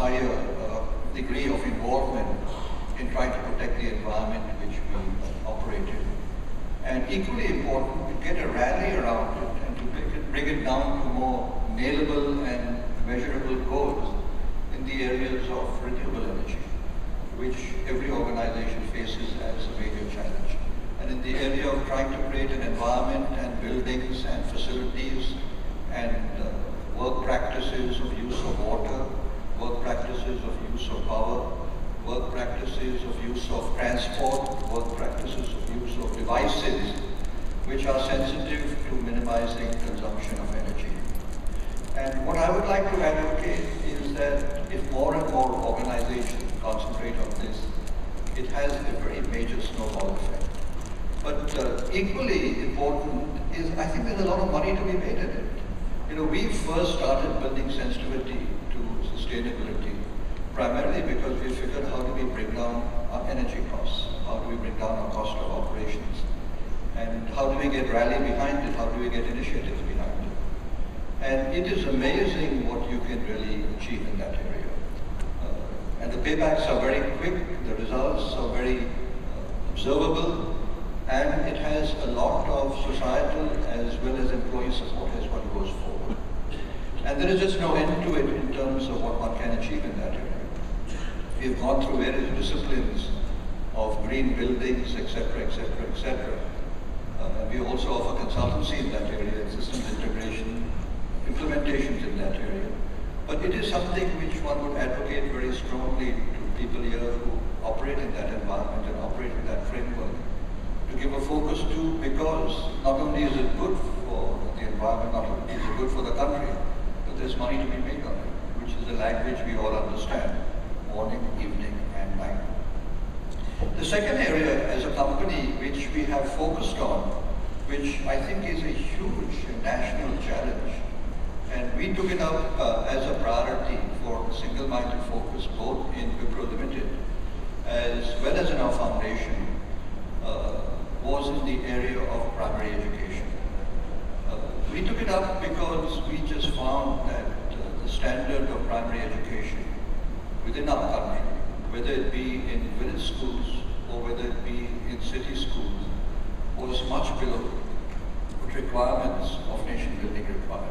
higher degree of involvement in trying to protect the environment which we operate in. And equally important, to get a rally around it and to bring it down to more nailable and measurable goals in the areas of renewable energy, which every organization faces as a major challenge. And in the area of trying to create an environment and buildings and facilities and work practices of use of water, work practices of use of power, work practices of use of transport, work practices of use of devices which are sensitive to minimizing consumption of energy. And what I would like to advocate is that if more and more organizations concentrate on this, it has a very major snowball effect. But equally important is, I think there's a lot of money to be made in it. You know, we first started building sensitivity to sustainability primarily because we figured, how do we bring down our energy costs? How do we bring down our cost of operations? And how do we get rally behind it? How do we get initiatives behind it? And it is amazing what you can really achieve in that area. And the paybacks are very quick, the results are very observable, and it has a lot of societal as well as employee support as one goes forward. And there is just no end to it in terms of what one can achieve in that area. We've gone through various disciplines of green buildings, etc., etc., etc. We also offer consultancy in that area, systems integration, implementations in that area. But it is something which one would advocate very strongly to people here who operate in that environment and operate in that framework, to give a focus to, because not only is it good for the environment, not only is it good for the country, but there's money to be made on it, which is a language we all understand, morning, evening, and night. The second area as a company which we have focused on, which I think is a huge national challenge, and we took it up as a priority for a single-minded focus both in Wipro Limited as well as in our foundation, was in the area of primary education. We took it up because we just found that the standard of primary education within our country, whether it be in village schools or whether it be in city schools, was much below what requirements of nation building required.